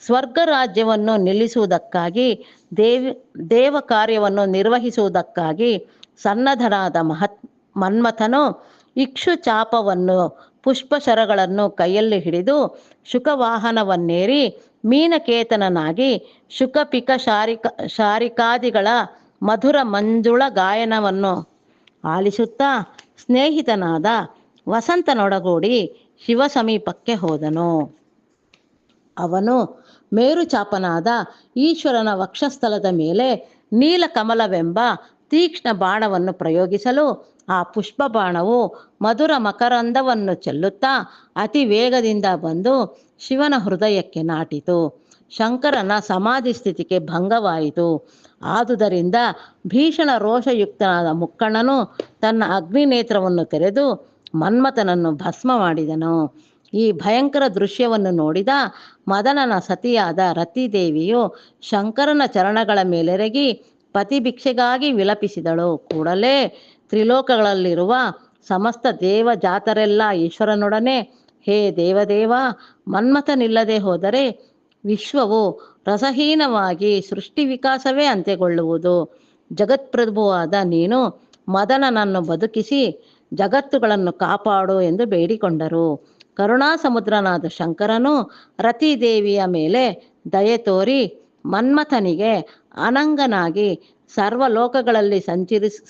ಸ್ವರ್ಗ ರಾಜ್ಯವನ್ನು ನಿಲ್ಲಿಸುವುದಕ್ಕಾಗಿ ದೇವ ಕಾರ್ಯವನ್ನು ನಿರ್ವಹಿಸುವುದಕ್ಕಾಗಿ ಸನ್ನದ್ಧನಾದ ಮನ್ಮಥನು ಇಕ್ಷು ಚಾಪವನ್ನು ಪುಷ್ಪಶರಗಳನ್ನು ಕೈಯಲ್ಲಿ ಹಿಡಿದು ಶುಕವಾಹನವನ್ನೇರಿ ಮೀನಕೇತನನಾಗಿ ಶುಕಪಿಕ ಶಾರಿಕಾದಿಗಳ ಮಧುರ ಮಂಜುಳ ಗಾಯನವನ್ನು ಆಲಿಸುತ್ತಾ ಸ್ನೇಹಿತನಾದ ವಸಂತನೊಡಗೂಡಿ ಶಿವ ಸಮೀಪಕ್ಕೆ ಹೋದನು. ಅವನು ಮೇರುಚಾಪನಾದ ಈಶ್ವರನ ವಕ್ಷಸ್ಥಲದ ಮೇಲೆ ನೀಲಕಮಲವೆಂಬ ತೀಕ್ಷ್ಣ ಬಾಣವನ್ನು ಪ್ರಯೋಗಿಸಲು ಆ ಪುಷ್ಪ ಬಾಣವು ಮಧುರ ಮಕರಂದವನ್ನು ಚೆಲ್ಲುತ್ತಾ ಅತಿ ವೇಗದಿಂದ ಬಂದು ಶಿವನ ಹೃದಯಕ್ಕೆ ನಾಟಿತು. ಶಂಕರನ ಸಮಾಧಿ ಸ್ಥಿತಿಗೆ ಭಂಗವಾಯಿತು. ಆದುದರಿಂದ ಭೀಷಣ ರೋಷಯುಕ್ತನಾದ ಮುಕ್ಕಣ್ಣನು ತನ್ನ ಅಗ್ನಿನೇತ್ರವನ್ನು ತೆರೆದು ಮನ್ಮಥನನ್ನು ಭಸ್ಮ ಮಾಡಿದನು. ಈ ಭಯಂಕರ ದೃಶ್ಯವನ್ನು ನೋಡಿದ ಮದನನ ಸತಿಯಾದ ರತಿದೇವಿಯು ಶಂಕರನ ಚರಣಗಳ ಮೇಲೆರಗಿ ಪತಿಭಿಕ್ಷೆಗಾಗಿ ವಿಲಪಿಸಿದಳು. ಕೂಡಲೇ ತ್ರಿಲೋಕಗಳಲ್ಲಿರುವ ಸಮಸ್ತ ದೇವ ಜಾತರೆಲ್ಲ ಈಶ್ವರನೊಡನೆ, ಹೇ ದೇವದೇವ, ಮನ್ಮಥನಿಲ್ಲದೆ ಹೋದರೆ ವಿಶ್ವವು ರಸಹೀನವಾಗಿ ಸೃಷ್ಟಿ ವಿಕಾಸವೇ ಅಂತ್ಯಗೊಳ್ಳುವುದು. ಜಗತ್ಪ್ರಭುವಾದ ನೀನು ಮದನನನ್ನು ಬದುಕಿಸಿ ಜಗತ್ತುಗಳನ್ನು ಕಾಪಾಡು ಎಂದು ಬೇಡಿಕೊಂಡರು. ಕರುಣಾಸಮುದ್ರನಾದ ಶಂಕರನು ರತಿದೇವಿಯ ಮೇಲೆ ದಯೆ ತೋರಿ ಮನ್ಮಥನಿಗೆ ಅನಂಗನಾಗಿ ಸರ್ವಲೋಕಗಳಲ್ಲಿ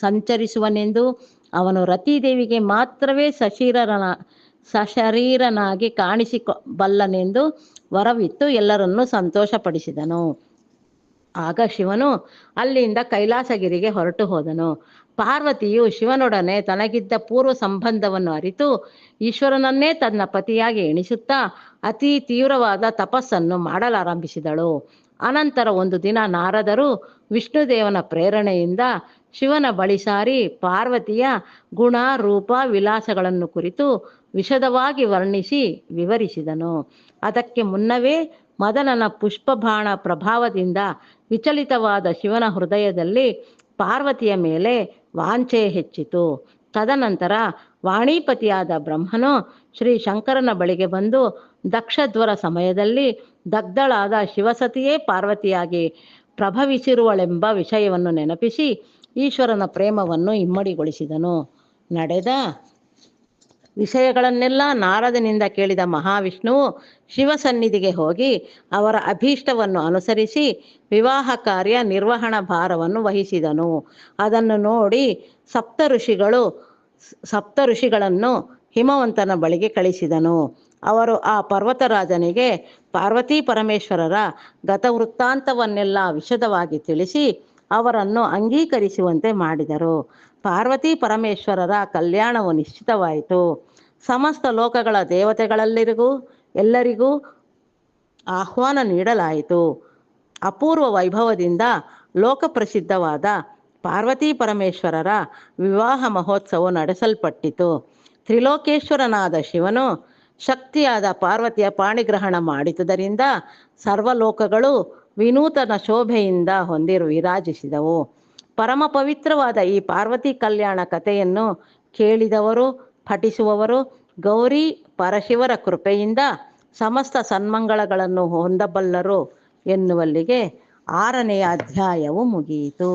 ಸಂಚರಿಸುವನೆಂದು ಅವನು ರತಿದೇವಿಗೆ ಮಾತ್ರವೇ ಸಶರೀರನಾಗಿ ಕಾಣಿಸಿಬಲ್ಲನೆಂದು ವರವಿತ್ತು ಎಲ್ಲರನ್ನೂ ಸಂತೋಷಪಡಿಸಿದನು. ಆಗ ಶಿವನು ಅಲ್ಲಿಂದ ಕೈಲಾಸಗಿರಿಗೆ ಹೊರಟು ಹೋದನು. ಪಾರ್ವತಿಯು ಶಿವನೊಡನೆ ತನಗಿದ್ದ ಪೂರ್ವ ಸಂಬಂಧವನ್ನು ಅರಿತು ಈಶ್ವರನನ್ನೇ ತನ್ನ ಪತಿಯಾಗಿ ಎಣಿಸುತ್ತಾ ಅತಿ ತೀವ್ರವಾದ ತಪಸ್ಸನ್ನು ಮಾಡಲಾರಂಭಿಸಿದಳು. ಅನಂತರ ಒಂದು ದಿನ ನಾರದರು ವಿಷ್ಣುದೇವನ ಪ್ರೇರಣೆಯಿಂದ ಶಿವನ ಬಳಿ ಸಾರಿ ಪಾರ್ವತಿಯ ಗುಣ ರೂಪ ವಿಲಾಸಗಳನ್ನು ಕುರಿತು ವಿಶದವಾಗಿ ವರ್ಣಿಸಿ ವಿವರಿಸಿದನು. ಅದಕ್ಕೆ ಮುನ್ನವೇ ಮದನನ ಪುಷ್ಪಬಾಣ ಪ್ರಭಾವದಿಂದ ವಿಚಲಿತವಾದ ಶಿವನ ಹೃದಯದಲ್ಲಿ ಪಾರ್ವತಿಯ ಮೇಲೆ ವಾಂಛೆ ಹೆಚ್ಚಿತು. ತದನಂತರ ವಾಣೀಪತಿಯಾದ ಬ್ರಹ್ಮನು ಶ್ರೀ ಶಂಕರನ ಬಳಿಗೆ ಬಂದು ದಕ್ಷಧ್ವರ ಸಮಯದಲ್ಲಿ ದಗ್ಧಳಾದ ಶಿವಸತಿಯೇ ಪಾರ್ವತಿಯಾಗಿ ಪ್ರಭವಿಸಿರುವಳೆಂಬ ವಿಷಯವನ್ನು ನೆನಪಿಸಿ ಈಶ್ವರನ ಪ್ರೇಮವನ್ನು ಇಮ್ಮಡಿಗೊಳಿಸಿದನು. ನಡೆದ ವಿಷಯಗಳನ್ನೆಲ್ಲ ನಾರದನಿಂದ ಕೇಳಿದ ಮಹಾವಿಷ್ಣುವು ಶಿವಸನ್ನಿಧಿಗೆ ಹೋಗಿ ಅವರ ಅಭೀಷ್ಟವನ್ನು ಅನುಸರಿಸಿ ವಿವಾಹ ಕಾರ್ಯ ನಿರ್ವಹಣಾ ಭಾರವನ್ನು ವಹಿಸಿದನು. ಅದನ್ನು ನೋಡಿ ಸಪ್ತ ಋಷಿಗಳನ್ನು ಹಿಮವಂತನ ಬಳಿಗೆ ಕಳಿಸಿದನು. ಅವರು ಆ ಪರ್ವತರಾಜನಿಗೆ ಪಾರ್ವತೀ ಪರಮೇಶ್ವರರ ಗತವೃತ್ತಾಂತವನ್ನೆಲ್ಲ ವಿಶದವಾಗಿ ತಿಳಿಸಿ ಅವರನ್ನು ಅಂಗೀಕರಿಸುವಂತೆ ಮಾಡಿದರು. ಪಾರ್ವತಿ ಪರಮೇಶ್ವರರ ಕಲ್ಯಾಣವು ನಿಶ್ಚಿತವಾಯಿತು. ಸಮಸ್ತ ಲೋಕಗಳ ದೇವತೆಗಳೆಲ್ಲರಿಗೂ ಎಲ್ಲರಿಗೂ ಆಹ್ವಾನ ನೀಡಲಾಯಿತು. ಅಪೂರ್ವ ವೈಭವದಿಂದ ಲೋಕಪ್ರಸಿದ್ಧವಾದ ಪಾರ್ವತಿ ಪರಮೇಶ್ವರರ ವಿವಾಹ ಮಹೋತ್ಸವ ನಡೆಸಲ್ಪಟ್ಟಿತು. ತ್ರಿಲೋಕೇಶ್ವರನಾದ ಶಿವನು ಶಕ್ತಿಯಾದ ಪಾರ್ವತಿಯ ಪಾಣಿಗ್ರಹಣ ಮಾಡಿದುದರಿಂದ ಸರ್ವಲೋಕಗಳು ವಿನೂತನ ಶೋಭೆಯಿಂದ ವಿರಾಜಿಸಿದವು. ಪರಮ ಪವಿತ್ರವಾದ ಈ ಪಾರ್ವತಿ ಕಲ್ಯಾಣ ಕಥೆಯನ್ನು ಕೇಳಿದವರು, ಪಠಿಸುವವರು ಗೌರಿ ಪರಶಿವರ ಕೃಪೆಯಿಂದ ಸಮಸ್ತ ಸನ್ಮಂಗಳಗಳನ್ನು ಹೊಂದಬಲ್ಲರು ಎನ್ನುವಲ್ಲಿಗೆ 6ನೆಯ ಅಧ್ಯಾಯವು ಮುಗಿಯಿತು.